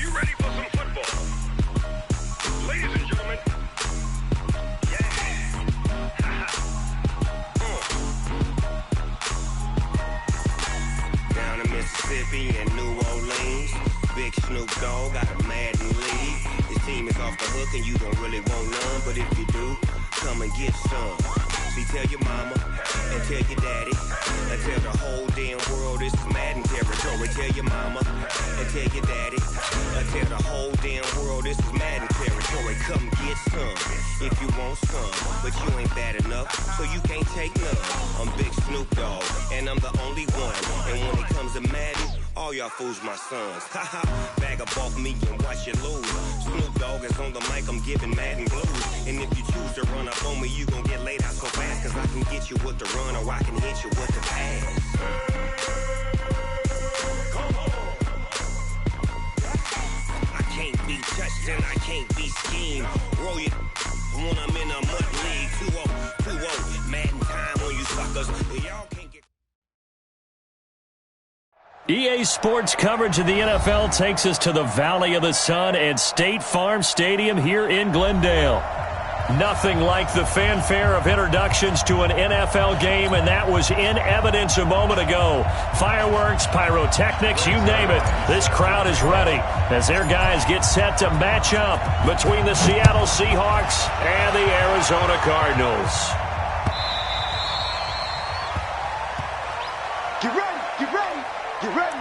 you ready for some football? Ladies and gentlemen, yeah. Down in Mississippi and New Orleans, Big Snoop Dogg got a Madden league. His team is off the hook and you don't really want none, but if you do, come and get some. See, tell your mama and tell your daddy and tell the whole damn world this is Madden territory. Tell your mama and tell your daddy and tell the whole damn world this is Madden territory. Come get some if you want some, but you ain't bad enough, so you can't take none. I'm Big Snoop Dogg and I'm the only one, and when it comes to Madden, all y'all fools my sons. Haha, bag up off me and watch you lose. Snoop Dogg is on the mic, I'm giving Madden blues. And if you choose to run up on me, you gon' get laid out so fast, cause I can get you with the run or I can hit you with the pass. Come on. I can't be touched and I can't be schemed. Roll you when I'm in a mud league. 2-0, 2-0, Madden time on you suckers. Y'all can't get... EA Sports coverage of the NFL takes us to the Valley of the Sun at State Farm Stadium here in Glendale. Nothing like the fanfare of introductions to an NFL game, and that was in evidence a moment ago. Fireworks, pyrotechnics, you name it. This crowd is ready as their guys get set to match up between the Seattle Seahawks and the Arizona Cardinals. Get ready, get ready, get ready.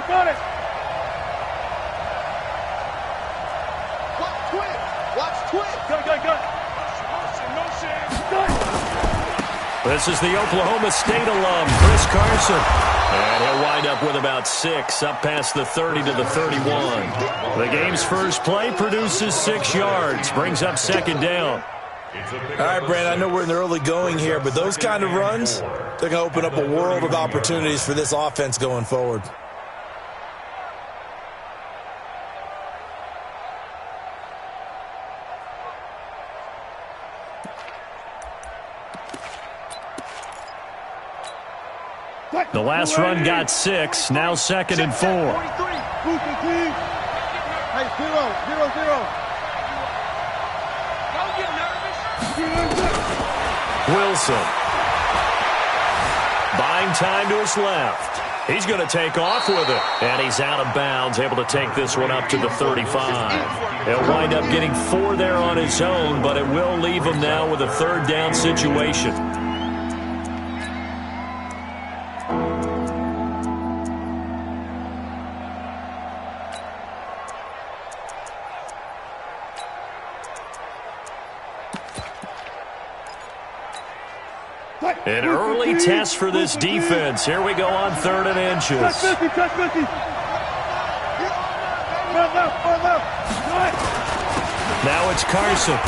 Got it. Watch twist. Go. This is the Oklahoma State alum, Chris Carson. And he'll wind up with about 6, up past the 30 to the 31. The game's first play produces 6 yards, brings up second down. All right, Brandon, I know we're in the early going here, but those kind of runs, they're going to open up a world of opportunities for this offense going forward. The last run got 6, now 2nd and 4. Hey, 0-0. Don't get nervous. Wilson. Buying time to his left. He's going to take off with it. And he's out of bounds, able to take this one up to the 35. He'll wind up getting 4 there on his own, but it will leave him now with a 3rd down situation. An early test for this defense. Here we go on 3rd and inches. Now it's Carson.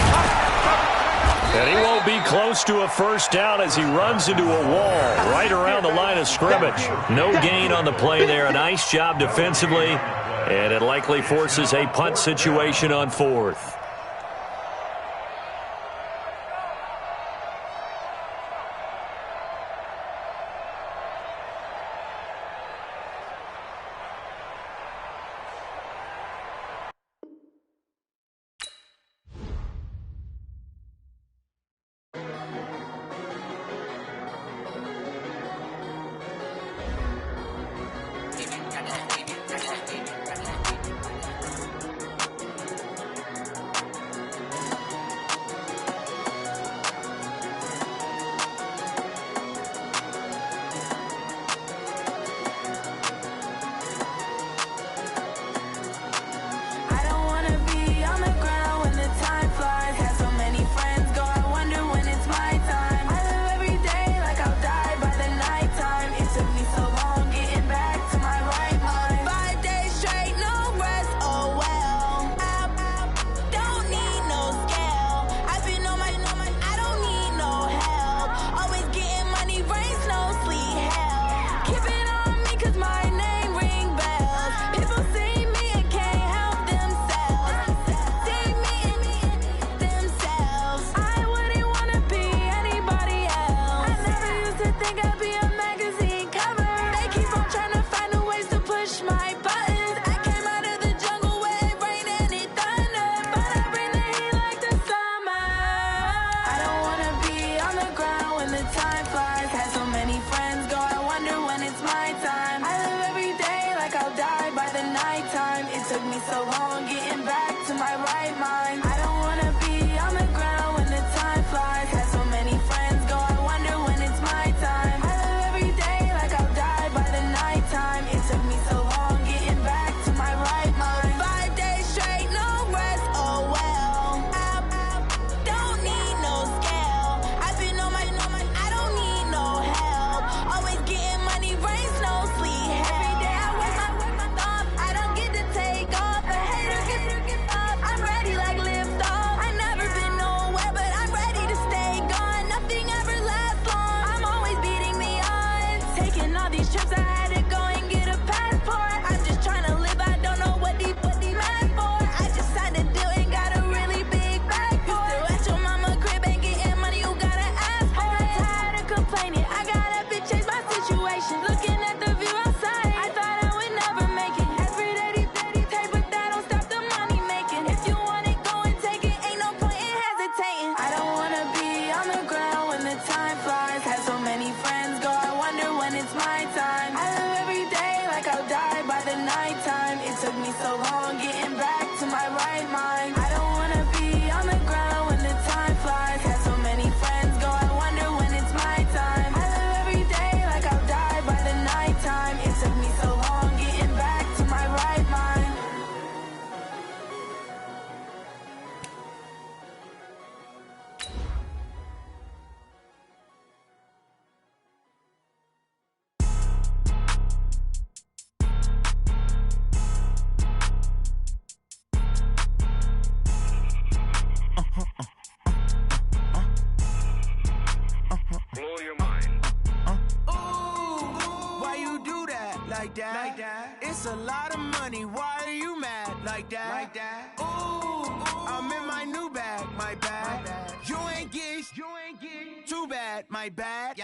And he won't be close to a 1st down as he runs into a wall right around the line of scrimmage. No gain on the play there. A nice job defensively. And it likely forces a punt situation on 4th. like that. It's a lot of money, why are you mad like that? Ooh, I'm in my new bag, my bad. You ain't get too bad, my bad.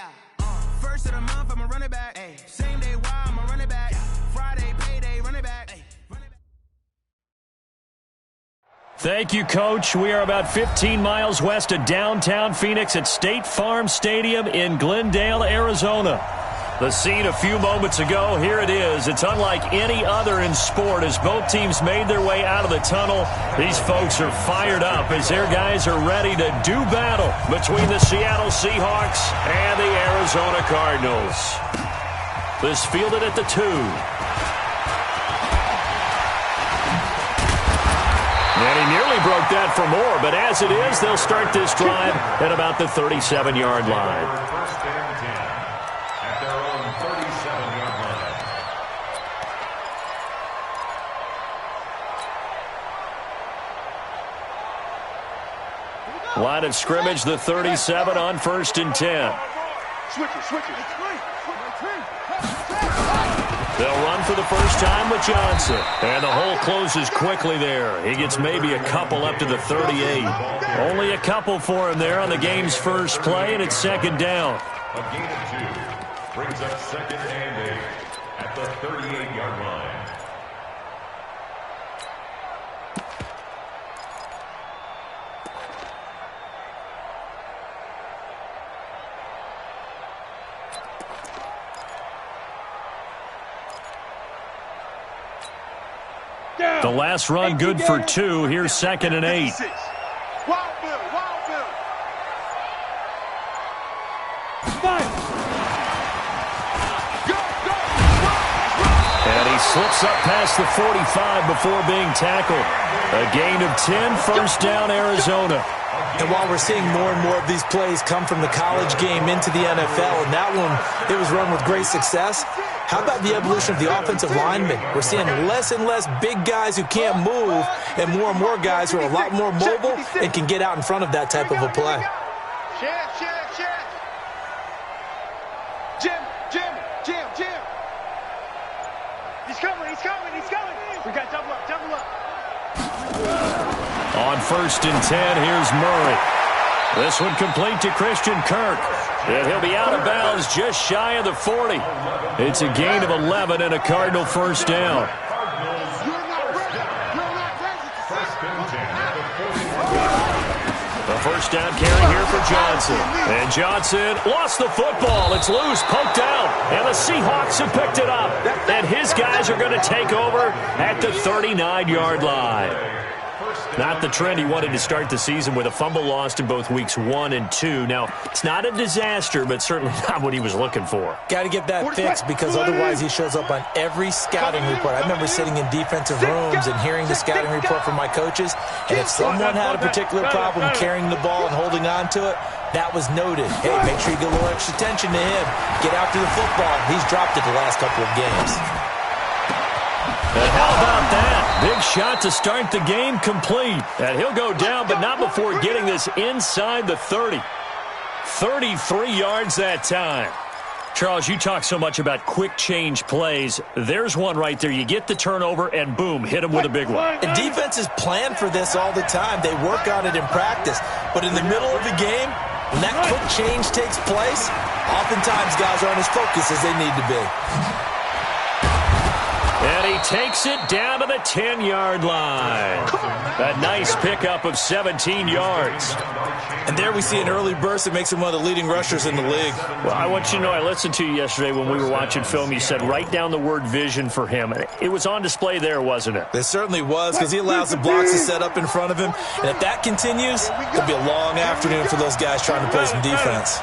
First of the month, I'ma run it back. Same day, why I'ma run it back. Friday, payday, run it back. Thank you, Coach. We are about 15 miles west of downtown Phoenix at State Farm Stadium in Glendale, Arizona. The scene a few moments ago, here it is. It's unlike any other in sport as both teams made their way out of the tunnel. These folks are fired up as their guys are ready to do battle between the Seattle Seahawks and the Arizona Cardinals. This fielded at the 2. And he nearly broke that for more, but as it is, they'll start this drive at about the 37-yard line. Line of scrimmage, the 37 on 1st and 10. They'll run for the first time with Johnson. And the hole closes quickly there. He gets maybe a couple up to the 38. Only a couple for him there on the game's first play, and it's second down. A gain of 2 brings up 2nd and 8 at the 38-yard line. The last run good for 2. Here's 2nd and 8. And he slips up past the 45 before being tackled. A gain of 10, first down Arizona. And while we're seeing more and more of these plays come from the college game into the NFL, and that one, it was run with great success, how about the evolution of the offensive linemen? We're seeing less and less big guys who can't move and more guys who are a lot more mobile and can get out in front of that type of a play. Jim. He's coming. We got double up. On 1st and 10, here's Murray. This one complete to Christian Kirk. And he'll be out of bounds just shy of the 40. It's a gain of 11 and a Cardinal first down. The first down carry here for Johnson. And Johnson lost the football. It's loose, poked out. And the Seahawks have picked it up. And his guys are going to take over at the 39-yard line. Not the trend he wanted to start the season with a fumble lost in both weeks 1 and 2. Now, it's not a disaster, but certainly not what he was looking for. Got to get that fixed because otherwise he shows up on every scouting report. I remember sitting in defensive rooms and hearing the scouting report from my coaches, and if someone had a particular problem carrying the ball and holding on to it, that was noted. Hey, make sure you get a little extra attention to him. Get after the football. He's dropped it the last couple of games. And how about that? Big shot to start the game complete. And he'll go down, but not before getting this inside the 30. 33 yards that time. Charles, you talk so much about quick change plays. There's one right there. You get the turnover, and boom, hit him with a big one. And defenses plan for this all the time. They work on it in practice. But in the middle of the game, when that quick change takes place, oftentimes guys aren't as focused as they need to be. And he takes it down to the 10-yard line. A nice pickup of 17 yards. And there we see an early burst that makes him one of the leading rushers in the league. Well, I want you to know, I listened to you yesterday when we were watching film. You said write down the word vision for him. It was on display there, wasn't it? It certainly was, because he allows the blocks to set up in front of him. And if that continues, it'll be a long afternoon for those guys trying to play some defense.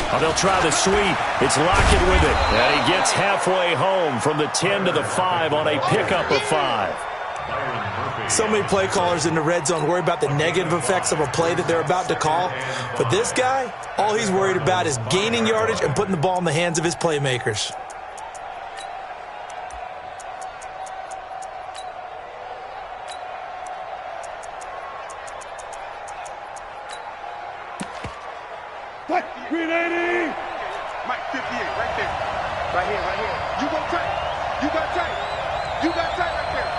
Oh, they'll try the sweep. It's Lockett with it. And he gets halfway home from the 10 to the 5 on a pickup of 5. So many play callers in the red zone worry about the negative effects of a play that they're about to call. But this guy, all he's worried about is gaining yardage and putting the ball in the hands of his playmakers. Mike, 58, right there. Right here, right here. You go tight. You got tight. You got tight right there.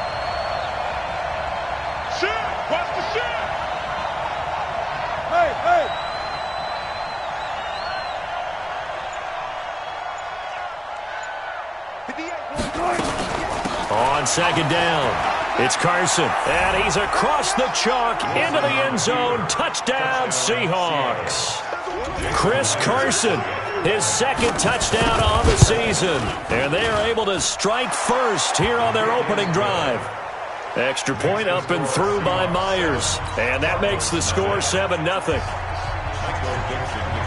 Shit! Watch the shit! Hey, hey! On second down, it's Carson, and he's across the chalk into the end zone. Touchdown, Seahawks. Chris Carson, his second touchdown on the season, and they are able to strike first here on their opening drive. Extra point up and through by Myers, and that makes the score 7-0.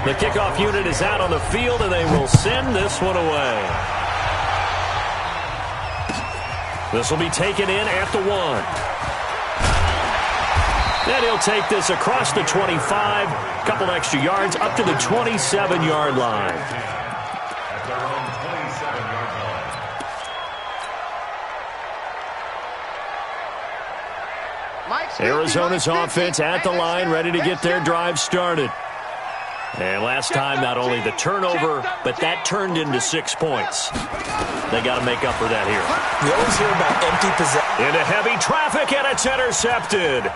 The kickoff unit is out on the field, and they will send this one away. This will be taken in at the 1. And he'll take this across the 25, couple extra yards up to the 27-yard line. At their own 27-yard line. Arizona's offense at the line, ready to get their drive started. And last time, not only the turnover, but that turned into 6 points. They got to make up for that here. We always hear about empty possession. Into heavy traffic, and it's intercepted.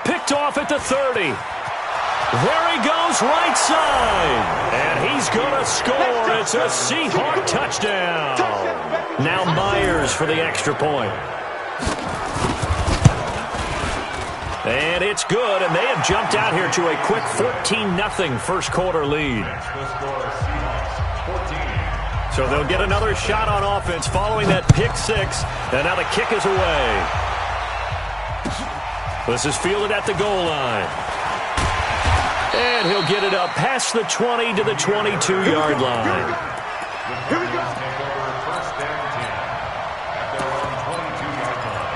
Picked off at the 30. There he goes, right side. And he's going to score. It's a Seahawk touchdown. Now Myers for the extra point. And it's good, and they have jumped out here to a quick 14-0 first quarter lead. So they'll get another shot on offense following that pick six, and now the kick is away. This is fielded at the goal line. And he'll get it up past the 20 to the 22-yard line. Here we go. First down 10 at their own 22-yard line.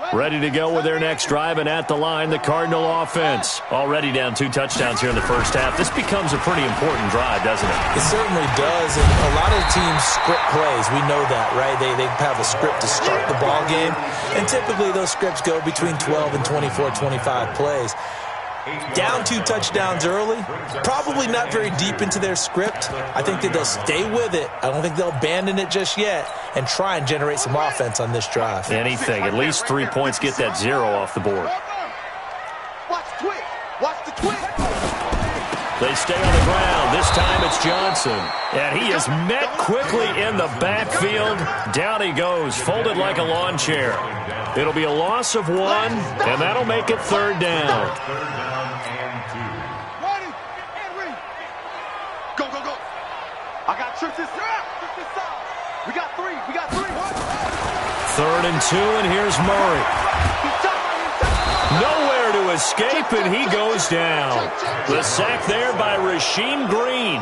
Ready to go with their next drive, and at the line, the Cardinal offense. Already down 2 touchdowns here in the first half. This becomes a pretty important drive, doesn't it? It certainly does, and a lot of teams script plays. We know that, right? They have a script to start the ball game, and typically those scripts go between 12 and 24, 25 plays. Down 2 touchdowns early, probably not very deep into their script. I think that they'll stay with it. I don't think they'll abandon it just yet and try and generate some offense on this drive. Anything. At least 3 points, get that 0 off the board. Watch the twist. Watch the twist. They stay on the ground. This time it's Johnson. And he is met quickly in the backfield. Down he goes, folded like a lawn chair. It'll be a loss of 1, and that'll make it third down. Third down and 2. Ready and read. Go, go, go. I got tricks this side. We got 3. We got 3. Third and 2, and here's Murray. Nowhere to escape, and he goes down. The sack there by Rasheem Green.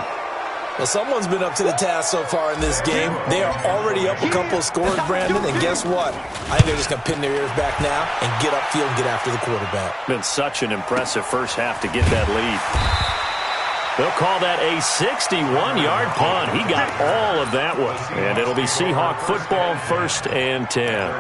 Well, someone's been up to the task so far in this game. They are already up a couple of scores, Brandon, and guess what? I think they're just going to pin their ears back now and get upfield and get after the quarterback. Been such an impressive first half to get that lead. They'll call that a 61-yard punt. He got all of that one. And it'll be Seahawk football, 1st and 10.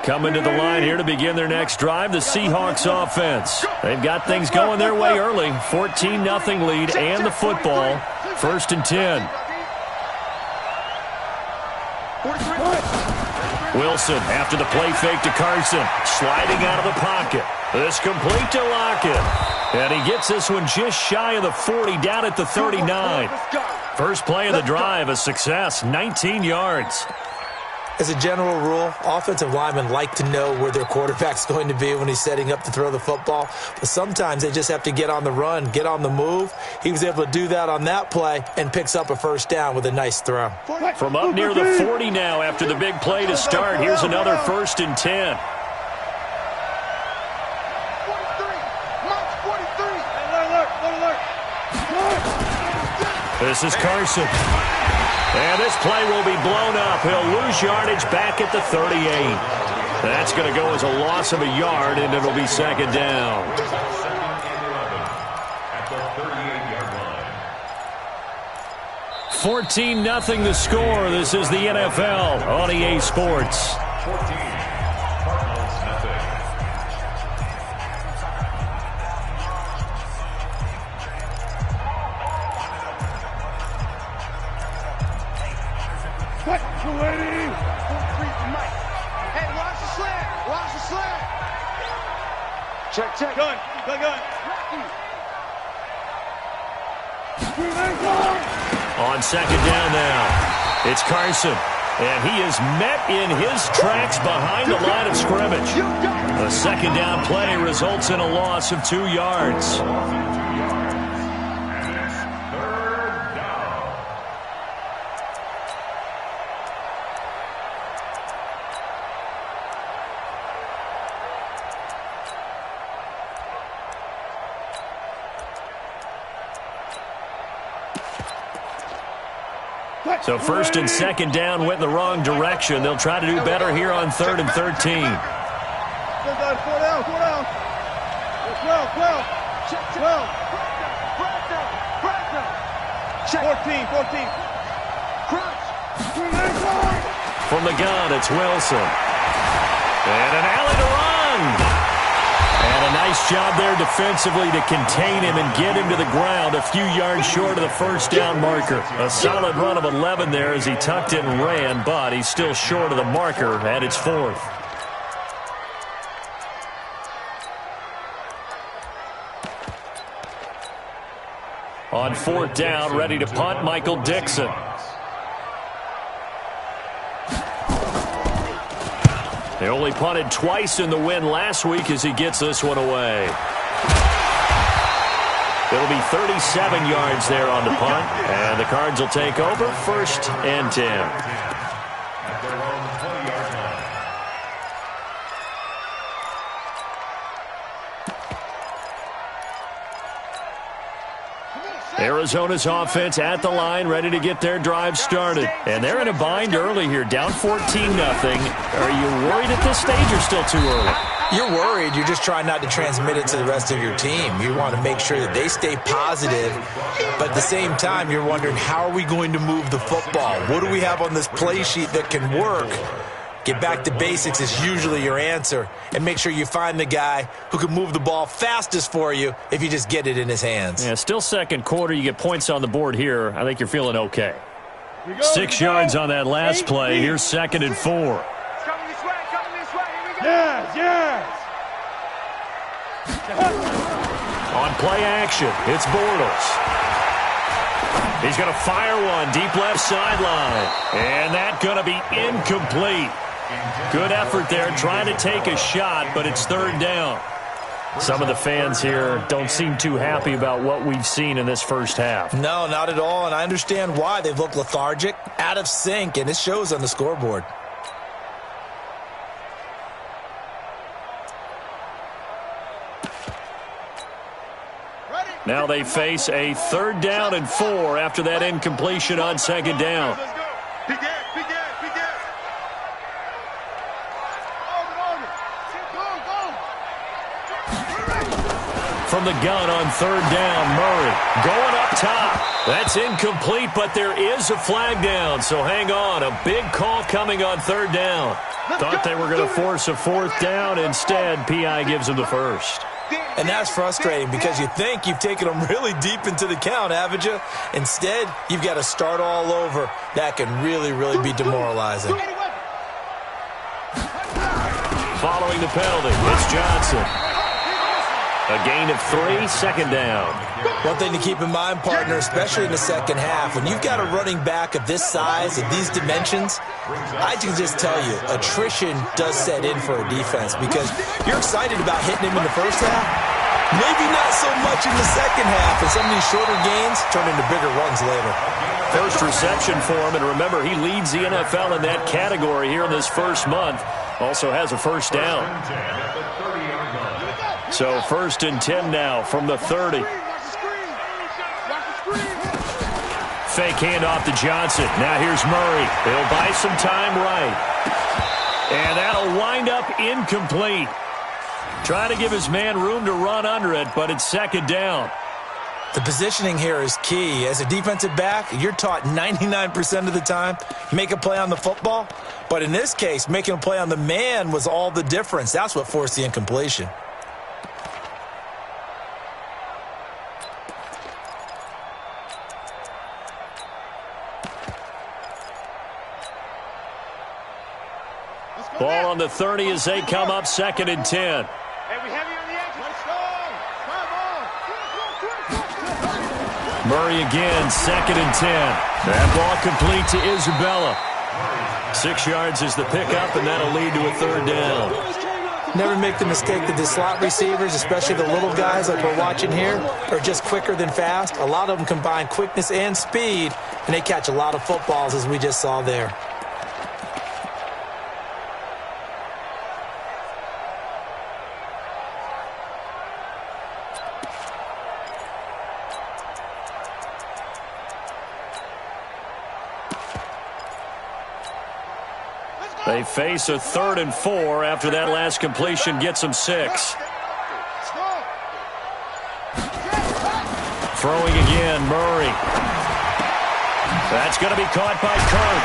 Coming to the line here to begin their next drive, the Seahawks offense. They've got things going their way early. 14-0 lead and the football. 1st and 10. Wilson after the play fake to Carson. Sliding out of the pocket. This complete to Lockett. And he gets this one just shy of the 40, down at the 39. First play of the drive, a success, 19 yards. As a general rule, offensive linemen like to know where their quarterback's going to be when he's setting up to throw the football. But sometimes they just have to get on the run, get on the move. He was able to do that on that play and picks up a first down with a nice throw. From up near the 40 now after the big play to start, here's another 1st and 10. 43. This is Carson. And this play will be blown up. He'll lose yardage back at the 38. That's going to go as a loss of a yard, and it'll be second down. Second and 11 at the 38-yard line. 14-0 the score. This is the NFL on EA Sports. 14. Cardinals nothing. What? 280. Hey, watch the slant. Watch the slant. Check. Gun. On second down now, it's Carson. And he is met in his tracks behind the line of scrimmage. A second down play results in a loss of 2 yards. And it's third down. So first and second down went in the wrong direction. They'll try to do better here on 3rd and 13. 4 down. 12. Check. 14. Crunch. From the gun, it's Wilson. And an alley to run. And a nice job there defensively to contain him and get him to the ground a few yards short of the first down marker. A solid run of 11 there as he tucked it and ran, but he's still short of the marker, and it's 4th. On 4th down, ready to punt, Michael Dixon. They only punted twice in the win last week as he gets this one away. It'll be 37 yards there on the punt, and the Cards will take over 1st and 10. At their own 20-yard line. Arizona's offense at the line, ready to get their drive started. And they're in a bind early here, down 14-0. Are you worried at this stage or still too early? You're worried. You're just trying not to transmit it to the rest of your team. You want to make sure that they stay positive, but at the same time, you're wondering, how are we going to move the football? What do we have on this play sheet that can work? Get back to basics is usually your answer, and make sure you find the guy who can move the ball fastest for you if you just get it in his hands. Yeah, still second quarter. You get points on the board here. I think you're feeling okay. 6 yards on that last play. Here's 2nd and 4. It's coming this way. Here we go. Yes. On play action, it's Bortles. He's going to fire one deep left sideline. And that's going to be incomplete. Good effort there, trying to take a shot, but it's 3rd down. Some of the fans here don't seem too happy about what we've seen in this first half. No, not at all, and I understand why. They've looked lethargic, out of sync, and it shows on the scoreboard. Now they face a 3rd down and 4 after that incompletion on 2nd down. Be dead. From the gun on 3rd down, Murray going up top. That's incomplete, but there is a flag down, so hang on. A big call coming on 3rd down. Thought they were going to force a 4th down. Instead, P.I. gives them the first. And that's frustrating because you think you've taken them really deep into the count, haven't you? Instead, you've got to start all over. That can really, really be demoralizing. Following the penalty, it's Johnson. A gain of 3, 2nd down. One thing to keep in mind, partner, especially in the second half, when you've got a running back of this size, of these dimensions, I can just tell you, attrition does set in for a defense because you're excited about hitting him in the first half. Maybe not so much in the second half, and some of these shorter gains turn into bigger runs later. First reception for him, and remember, he leads the NFL in that category here in this first month. Also has a first down. So 1st and 10 now from the 30. Fake handoff to Johnson. Now here's Murray. He'll buy some time right. And that'll wind up incomplete. Trying to give his man room to run under it, but it's second down. The positioning here is key. As a defensive back, you're taught 99% of the time, make a play on the football. But in this case, making a play on the man was all the difference. That's what forced the incompletion. Ball on the 30 as they come up 2nd and 10. Murray again, 2nd and 10. That ball complete to Isabella. 6 yards is the pickup, and that'll lead to a 3rd down. Never make the mistake that the slot receivers, especially the little guys like we're watching here, are just quicker than fast. A lot of them combine quickness and speed, and they catch a lot of footballs, as we just saw there. They face a 3rd and 4 after that last completion gets them 6. Throwing again, Murray. That's going to be caught by Kirk.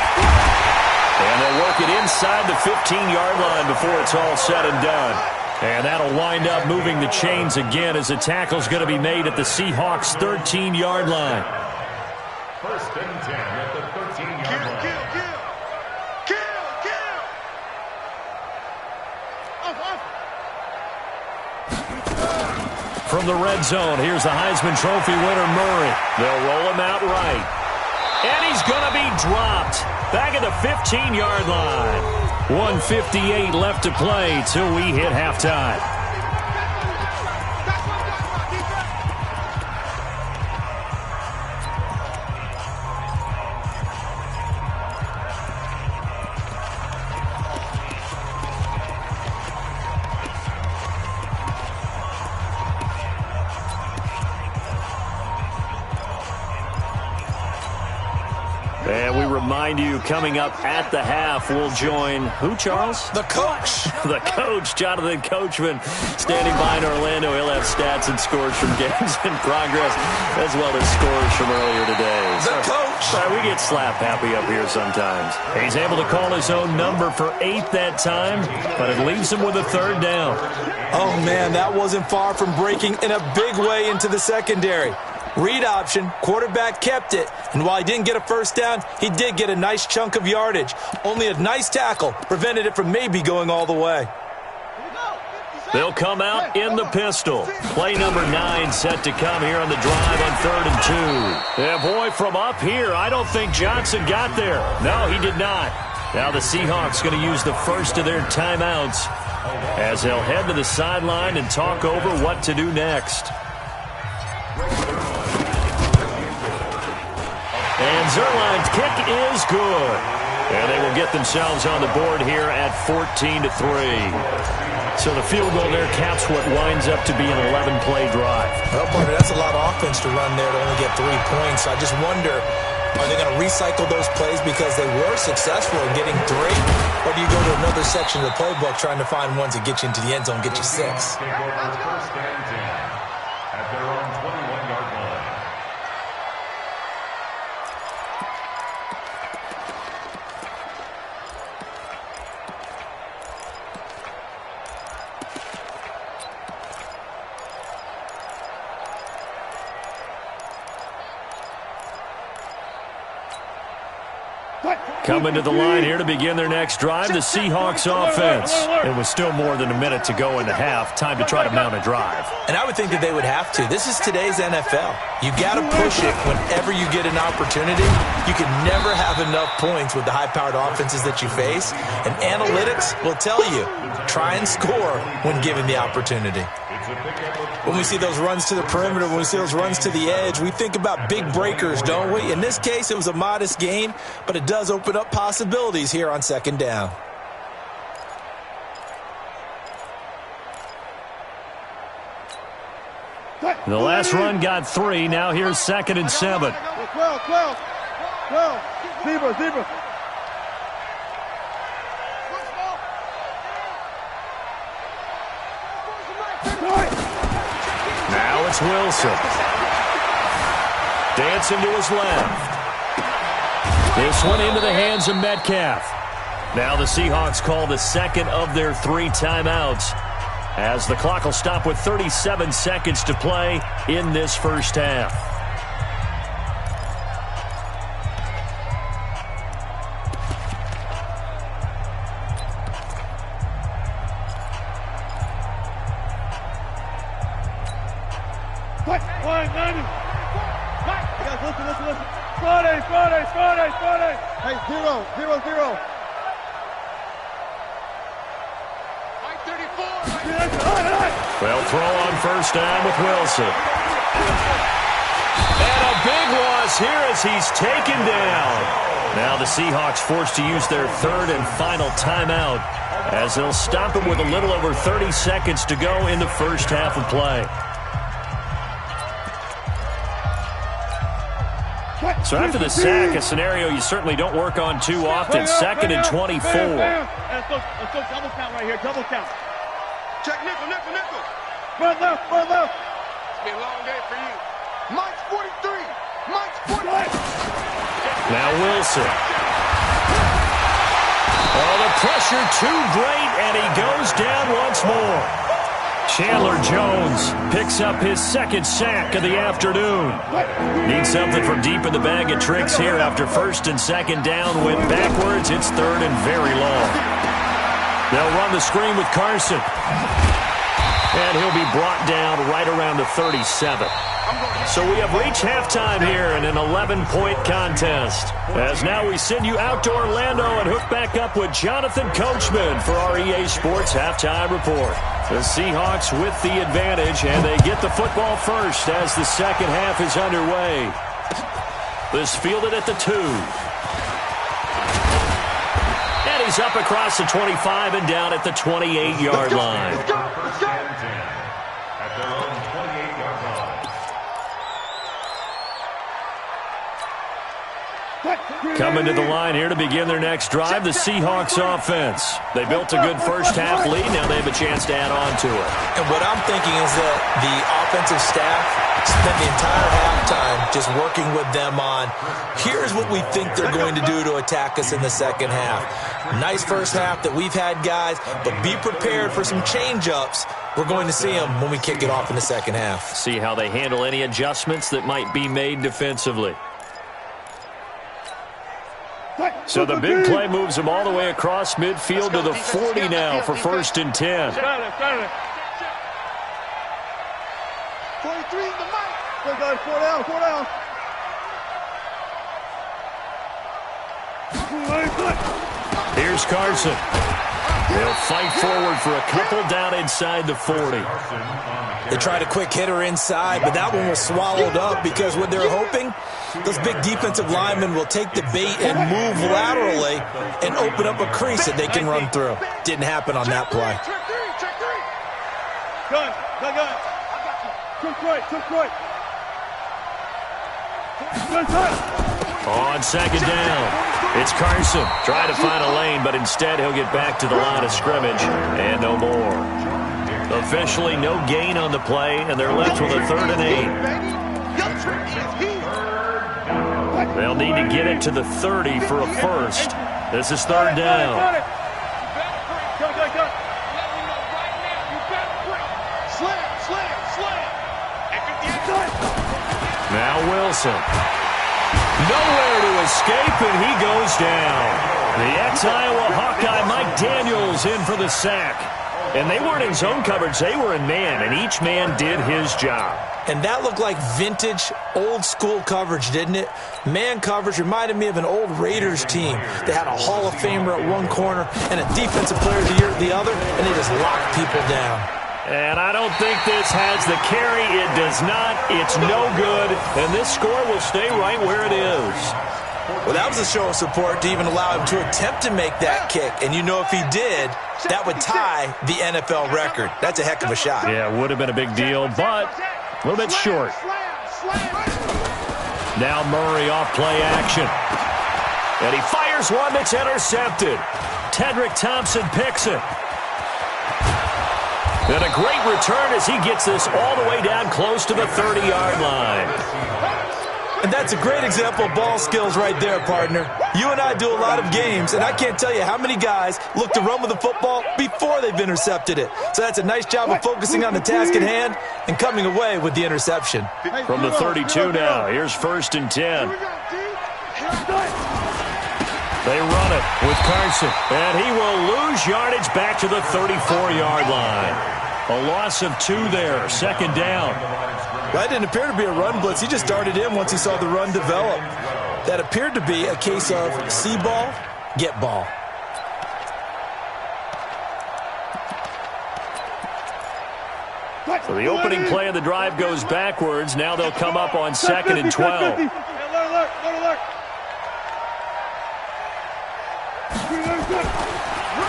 And they'll work it inside the 15-yard line before it's all said and done. And that'll wind up moving the chains again as the tackle's going to be made at the Seahawks' 13-yard line. 1st and 10 at the 13-yard line. From the red zone, here's the Heisman Trophy winner, Murray. They'll roll him out right. And he's going to be dropped back at the 15-yard line. 1:58 left to play till we hit halftime. And we remind you, coming up at the half, we'll join who, Charles? The coach. The coach, Jonathan Coachman, standing by in Orlando. He'll have stats and scores from games in progress, as well as scores from earlier today. The coach. We get slap happy up here sometimes. He's able to call his own number for 8 that time, but it leaves him with a 3rd down. Oh, man, that wasn't far from breaking in a big way into the secondary. Read option, quarterback kept it, and while he didn't get a 1st down, he did get a nice chunk of yardage. Only a nice tackle prevented it from maybe going all the way. They'll come out in the pistol. Play number 9 set to come here on the drive on 3rd and 2. Yeah, boy, from up here, I don't think Johnson got there. No, he did not. Now the Seahawks going to use the first of their timeouts as they'll head to the sideline and talk over what to do next. And Zerline's kick is good. And they will get themselves on the board here at 14-3. So the field goal there caps what winds up to be an 11-play drive. Well, partner, that's a lot of offense to run there to only get 3 points. So I just wonder, are they going to recycle those plays because they were successful in getting 3? Or do you go to another section of the playbook trying to find ones that get you into the end zone, get you 6? First and 10 at their own 21-yard line. Coming to the line here to begin their next drive, the Seahawks offense. It was still more than a minute to go in the half. Time to try to mount a drive. And I would think that they would have to. This is today's NFL. You got to push it whenever you get an opportunity. You can never have enough points with the high-powered offenses that you face. And analytics will tell you, try and score when given the opportunity. When we see those runs to the perimeter, when we see those runs to the edge, we think about big breakers, don't we? In this case, it was a modest gain, but it does open up possibilities here on 2nd down. The last run got 3. Now here's 2nd and 7. Go. Zebra, zebra. Now it's Wilson. Dancing to his left. This one into the hands of Metcalf. Now the Seahawks call the second of their 3 timeouts, as the clock will stop with 37 seconds to play in this first half. Listen. Friday. Hey, 0-0-0. Well, throw on first down with Wilson. And a big loss here as he's taken down. Now the Seahawks forced to use their 3rd and final timeout, as they'll stop it with a little over 30 seconds to go in the first half of play. So after the sack, a scenario you certainly don't work on too often. 2nd and 24. Let's go double count right here. Double count. Check nickel. Front left. It's been a long day for you. Mike's 43. Mike's 43. Now Wilson. Oh, the pressure too great, and he goes down once more. Chandler Jones picks up his 2nd sack of the afternoon. Needs something from deep in the bag of tricks here after 1st and 2nd down. Went backwards. It's 3rd and very long. They'll run the screen with Carson. And he'll be brought down right around the 37. So we have reached halftime here in an 11-point contest. As now we send you out to Orlando and hook back up with Jonathan Coachman for our EA Sports Halftime Report. The Seahawks with the advantage, and they get the football first as the second half is underway. This fielded at the 2. And he's up across the 25 and down at the 28-yard line. At their own 28-yard line. Coming to the line here to begin their next drive, the Seahawks offense. They built a good first half lead. Now they have a chance to add on to it. And what I'm thinking is that the offensive staff spent the entire halftime just working with them on, here's what we think they're going to do to attack us in the second half. Nice first half that we've had, guys, but be prepared for some change-ups. We're going to see them when we kick it off in the second half. See how they handle any adjustments that might be made defensively. So the big play moves them all the way across midfield to the 40 now for 1st and 10. 43 in the mic. Go, guys, 4 down. Here's Carson. They'll fight forward for a couple down inside the 40. They tried a quick hitter inside, but that one was swallowed up because what they're hoping, those big defensive linemen will take the bait and move laterally and open up a crease that they can run through. Didn't happen on that play. Gun. Took right. On 2nd down, it's Carson. Trying to find a lane, but instead he'll get back to the line of scrimmage and no more. Officially no gain on the play, and they're left with a 3rd and 8. They'll need to get it to the 30 for a first. This is 3rd down. Now Wilson. Nowhere to escape, and he goes down. The ex-Iowa Hawkeye Mike Daniels in for the sack. And they weren't in zone coverage, they were in man, and each man did his job. And that looked like vintage, old-school coverage, didn't it? Man coverage reminded me of an old Raiders team. They had a Hall of Famer at one corner and a defensive player of the year at the other, and they just locked people down. And I don't think this has the carry. It does not. It's no good. And this score will stay right where it is. Well, that was a show of support to even allow him to attempt to make that kick. And you know if he did, that would tie the NFL record. That's a heck of a shot. Yeah, it would have been a big deal, but a little bit short. Now Murray off play action. And he fires one that's intercepted. Tedrick Thompson picks it. And a great return as he gets this all the way down close to the 30-yard line. And that's a great example of ball skills right there, partner. You and I do a lot of games, and I can't tell you how many guys look to run with the football before they've intercepted it. So that's a nice job of focusing on the task at hand and coming away with the interception. From the 32 now, here's 1st and 10. They run it with Carson, and he will lose yardage back to the 34-yard line. A loss of 2 there, 2nd down. That didn't appear to be a run blitz. He just darted in once he saw the run develop. That appeared to be a case of see ball, get ball. So the opening play of the drive goes backwards. Now they'll come up on 2nd and 12.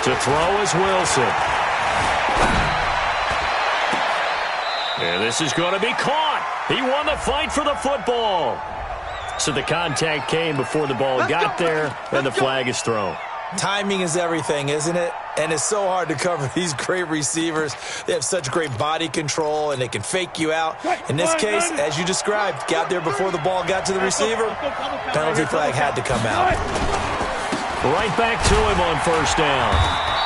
To throw is Wilson. And this is going to be caught. He won the fight for the football. So the contact came before the ball got there, and the flag is thrown. Timing is everything, isn't it? And it's so hard to cover these great receivers. They have such great body control, and they can fake you out. In this case, as you described, got there before the ball got to the receiver. Penalty flag had to come out. Right back to him on 1st down.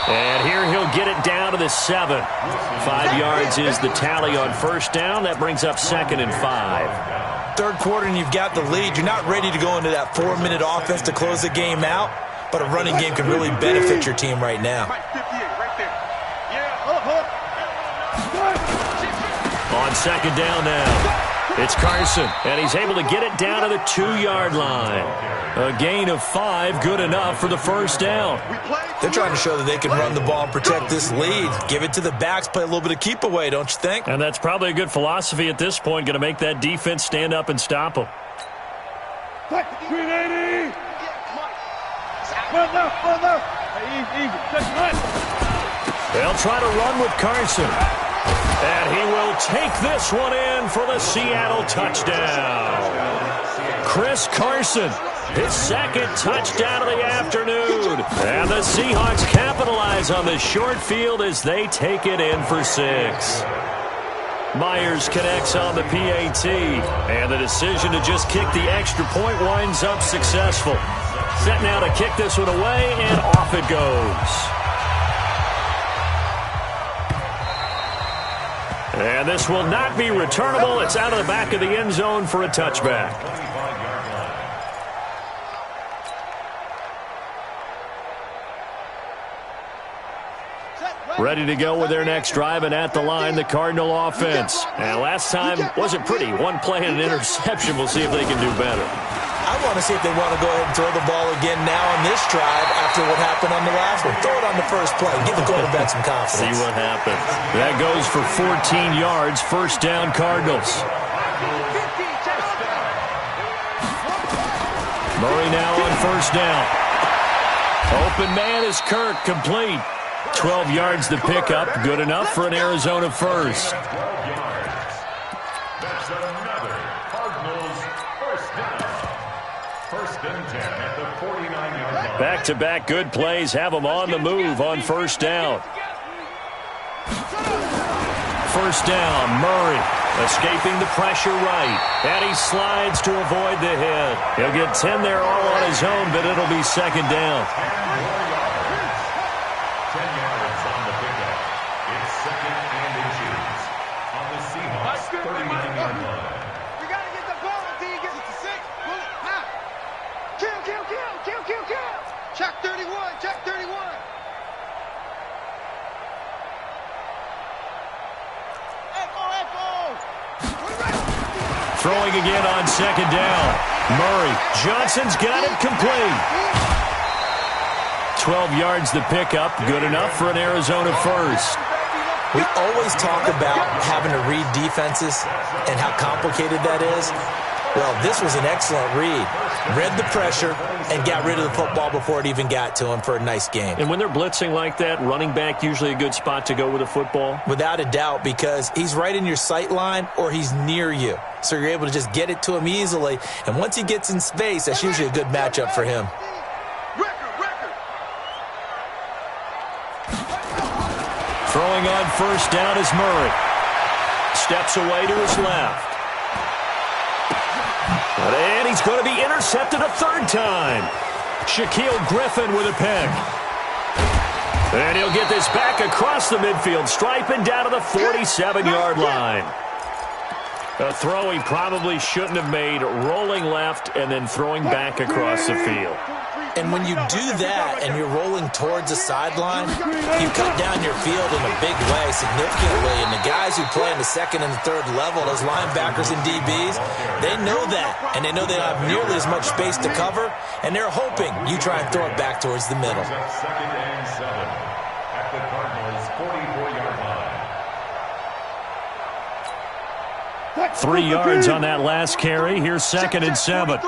And here he'll get it down to the 7. 5 yards is the tally on 1st down. That brings up 2nd and 5. Third quarter and you've got the lead. You're not ready to go into that 4-minute offense to close the game out, but a running game can really benefit your team right now. On 2nd down now, it's Carson, and he's able to get it down to the 2-yard line. A gain of 5, good enough for the 1st down. They're trying to show that they can run the ball and protect this lead. Give it to the backs, play a little bit of keep away, don't you think? And that's probably a good philosophy at this point, going to make that defense stand up and stop them. They'll try to run with Carson. And he will take this one in for the Seattle touchdown. Chris Carson, his 2nd touchdown of the afternoon. And the Seahawks capitalize on the short field as they take it in for 6. Myers connects on the PAT. And the decision to just kick the extra point winds up successful. Set now to kick this one away, and off it goes. And this will not be returnable. It's out of the back of the end zone for a touchback. Ready to go with their next drive, and at the line, the Cardinal offense. And last time wasn't pretty. 1 play and an interception. We'll see if they can do better. I want to see if they want to go ahead and throw the ball again now on this drive after what happened on the last one. Throw it on the first play. Give the quarterback some confidence. See what happens. That goes for 14 yards. 1st down, Cardinals. Murray now on 1st down. Open man is Kirk, complete. 12 yards the pickup. Good enough for an Arizona first. That's another Cardinals 1st down. 1st and 10 at the 49-yard line. Back-to-back good plays have them on the move on 1st down. 1st down, Murray escaping the pressure right. And he slides to avoid the hit. He'll get 10 there all on his own, but it'll be 2nd down. 10 yards on the pickup. It's 2nd and inches on the Seahawks 39-yard line. We got to get the ball until you get to 6. Pull it. Now. Kill. Check 31. Echo. Throwing again on 2nd down. Murray. Johnson's got it complete. 12 yards the pickup. Good enough for an Arizona first. We always talk about having to read defenses and how complicated that is. Well, this was an excellent read. Read the pressure and got rid of the football before it even got to him for a nice game. And when they're blitzing like that, running back usually a good spot to go with a football? Without a doubt, because he's right in your sight line or he's near you. So you're able to just get it to him easily. And once he gets in space, that's usually a good matchup for him. Throwing on first down is Murray. Steps away to his left. And he's going to be intercepted a third time. Shaquille Griffin with a pick. And he'll get this back across the midfield stripe and down to the 47-yard line. A throw he probably shouldn't have made, rolling left and then throwing back across the field. And when you do that and you're rolling towards the sideline, you cut down your field in a big way, significantly. And the guys who play in the second and the third level, those linebackers and DBs, they know that. And they know they don't have nearly as much space to cover. And they're hoping you try and throw it back towards the middle. Second and 7 at the Cardinals' 44-yard line. 3 yards on that last carry. Here's second and 7.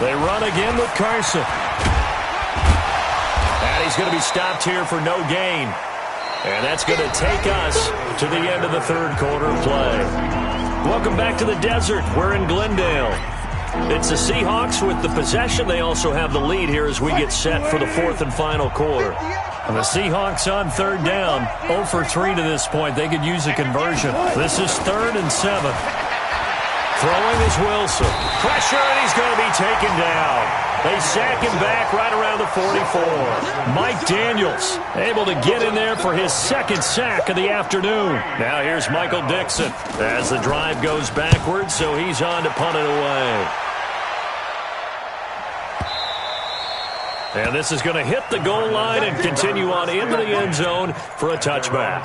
They run again with Carson. And he's going to be stopped here for no gain. And that's going to take us to the end of the third quarter play. Welcome back to the desert. We're in Glendale. It's the Seahawks with the possession. They also have the lead here as we get set for the fourth and final quarter. And the Seahawks on third down, 0 for 3 to this point. They could use a conversion. This is 3rd and 7. Throwing is Wilson. Pressure, and he's going to be taken down. They sack him back right around the 44. Mike Daniels able to get in there for his second sack of the afternoon. Now here's Michael Dixon as the drive goes backwards, so he's on to punt it away. And this is going to hit the goal line and continue on into the end zone for a touchback.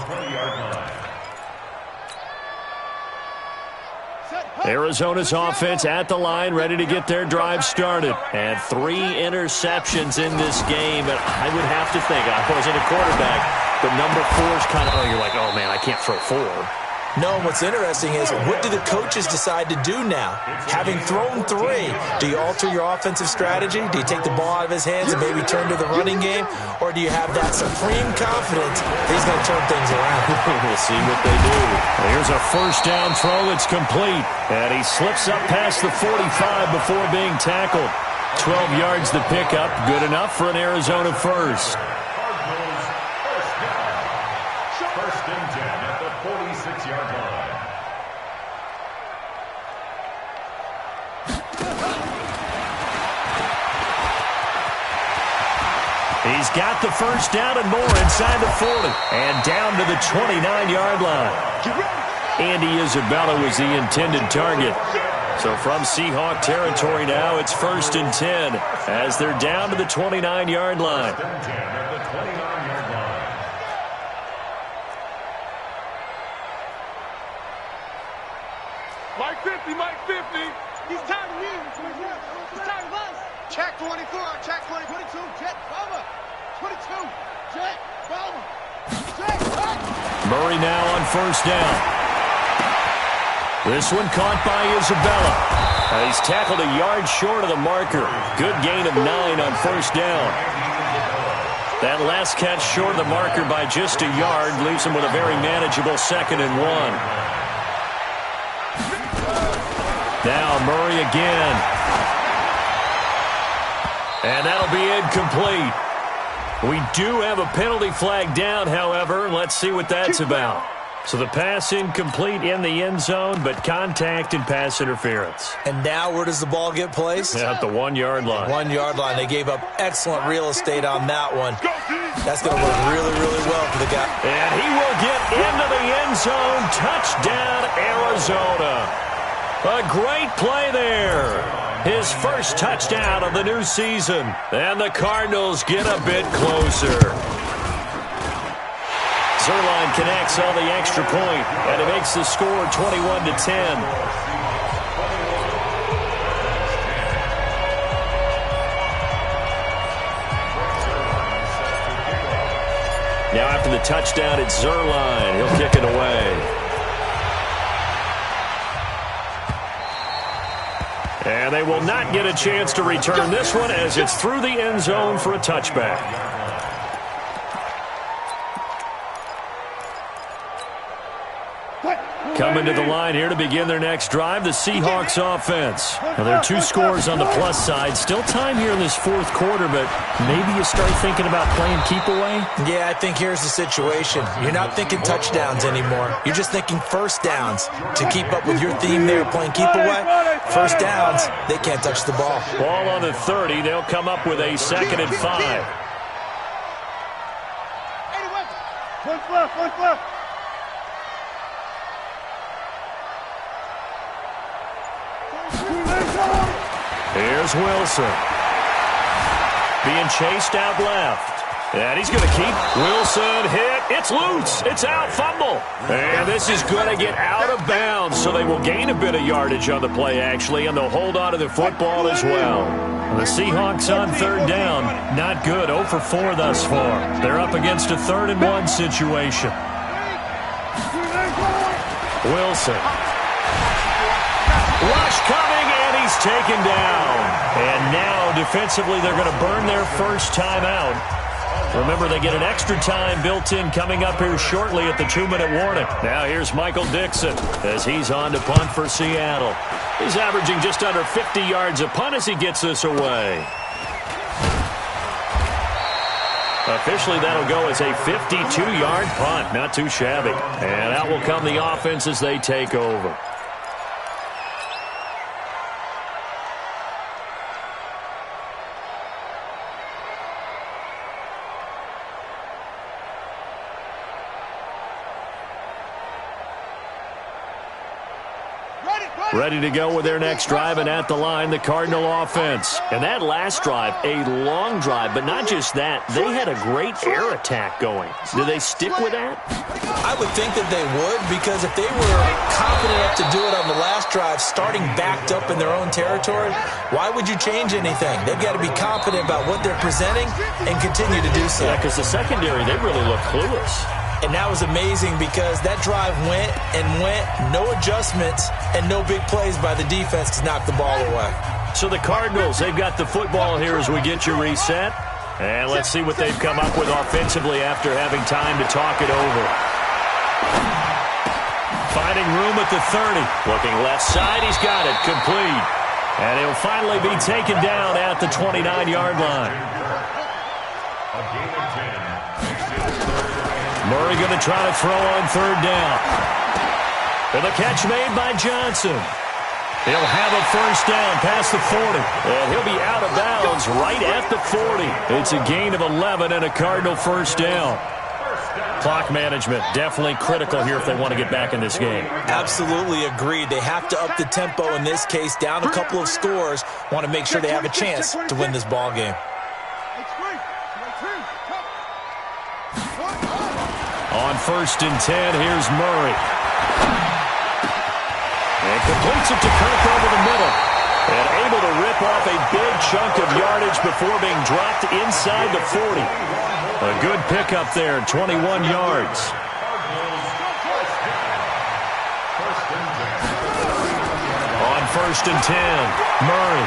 Arizona's offense at the line, ready to get their drive started. And 3 interceptions in this game. And I would have to think, I wasn't a quarterback, but number 4 is kind of, you're like, oh, man, I can't throw 4. No, what's interesting is, what do the coaches decide to do now? Having thrown 3, do you alter your offensive strategy? Do you take the ball out of his hands and maybe turn to the running game? Or do you have that supreme confidence that he's going to turn things around? We'll see what they do. Here's a first down throw that's complete. And he slips up past the 45 before being tackled. 12 yards to pick up. Good enough for an Arizona first. First and 10 at the 46-yard line. He's got the first down and more inside the 40. And down to the 29-yard line. Andy Isabella was the intended target. So from Seahawk territory now, it's 1st and 10 as they're down to the 29-yard line. First and 10 at the 29-yard line. Mike 50, Mike 50. He's tired of you. He's tired of us. Check 24, check 20, 22, jet, bomber. 22, jet, bomber. Jet, jet. Murray now on first down. This one caught by Isabella. He's tackled a yard short of the marker. Good gain of 9 on first down. That last catch short of the marker by just a yard leaves him with a very manageable 2nd and 1. Now Murray again. And that'll be incomplete. We do have a penalty flag down, however, and let's see what that's about. So the pass incomplete in the end zone, but contact and pass interference. And now where does the ball get placed? At the 1-yard line. 1-yard line. They gave up excellent real estate on that one. That's going to work really, really well for the guy. And he will get into the end zone. Touchdown, Arizona. A great play there. His first touchdown of the new season. And the Cardinals get a bit closer. Zerline connects on the extra point, and it makes the score 21-10. Now after the touchdown, it's Zerline. He'll kick it away. And they will not get a chance to return this one as it's through the end zone for a touchback. Coming to the line here to begin their next drive, the Seahawks offense. Now, there are 2 scores on the plus side. Still time here in this fourth quarter, but maybe you start thinking about playing keep away? Yeah, I think here's the situation. You're not thinking touchdowns anymore. You're just thinking first downs. To keep up with your theme there, playing keep away, first downs, they can't touch the ball. Ball on the 30. They'll come up with a 2nd and 5. One left. Here's Wilson. Being chased out left. And he's going to keep. Wilson hit. It's loose. It's out. Fumble. And this is going to get out of bounds, so they will gain a bit of yardage on the play, actually, and they'll hold on to the football as well. The Seahawks on 3rd down. Not good. 0 for 4 thus far. They're up against a 3rd and 1 situation. Wilson. Rush coming, and he's taken down. And now, defensively, they're going to burn their first timeout. Remember, they get an extra time built in coming up here shortly at the 2-minute warning. Now here's Michael Dixon as he's on to punt for Seattle. He's averaging just under 50 yards a punt as he gets this away. Officially, that'll go as a 52-yard punt. Not too shabby. And out will come the offense as they take over. Ready to go with their next drive, and at the line, the Cardinal offense. And that last drive, a long drive, but not just that. They had a great air attack going. Do they stick with that? I would think that they would, because if they were confident enough to do it on the last drive, starting backed up in their own territory, why would you change anything? They've got to be confident about what they're presenting and continue to do so. Yeah, because the secondary, they really look clueless. And that was amazing because that drive went and went, no adjustments, and no big plays by the defense to knock the ball away. So the Cardinals, they've got the football here as we get you reset. And let's see what they've come up with offensively after having time to talk it over. Finding room at the 30. Looking left side, he's got it, complete. And he'll finally be taken down at the 29-yard line. Murray going to try to throw on 3rd down. And the catch made by Johnson. He'll have a first down past the 40. And he'll be out of bounds right at the 40. It's a gain of 11 and a Cardinal first down. Clock management definitely critical here if they want to get back in this game. Absolutely agreed. They have to up the tempo in this case, down a couple of scores. Want to make sure they have a chance to win this ball game. On 1st and 10, here's Murray. And completes it to Kirk over the middle. And able to rip off a big chunk of yardage before being dropped inside the 40. A good pickup there, 21 yards. On 1st and 10, Murray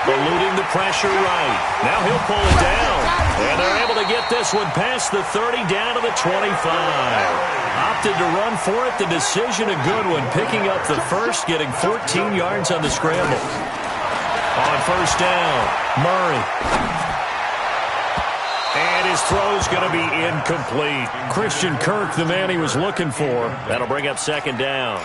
eluding the pressure right. Now he'll pull it down. And they're able to get this one past the 30 down to the 25. Opted to run for it. The decision a good one. Picking up the first, getting 14 yards on the scramble. On 1st down, Murray. And his throw's going to be incomplete. Christian Kirk, the man he was looking for. That'll bring up 2nd down.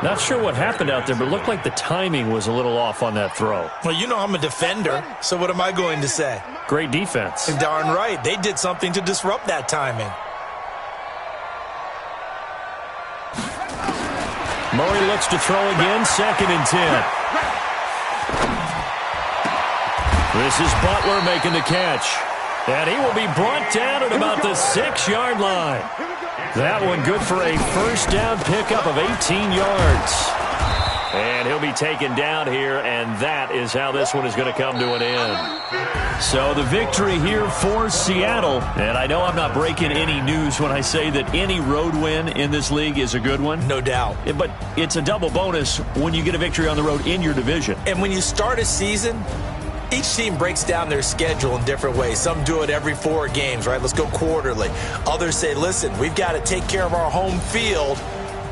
Not sure what happened out there, but it looked like the timing was a little off on that throw. Well, you know I'm a defender, so what am I going to say? Great defense. Darn right. They did something to disrupt that timing. Murray looks to throw again, 2nd and 10. This is Butler making the catch. And he will be brought down at about the 6-yard line. That one good for a first down pickup of 18 yards. And he'll be taken down here, and that is how this one is going to come to an end. So the victory here for Seattle. And I know I'm not breaking any news when I say that any road win in this league is a good one. No doubt. But it's a double bonus when you get a victory on the road in your division. And when you start a season, each team breaks down their schedule in different ways. Some do it every 4 games, right? Let's go quarterly. Others say, listen, we've got to take care of our home field.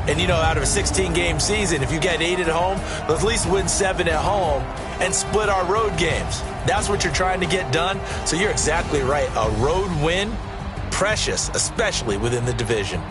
And, out of a 16-game season, if you get 8 at home, let's at least win 7 at home and split our road games. That's what you're trying to get done. So you're exactly right. A road win, precious, especially within the division.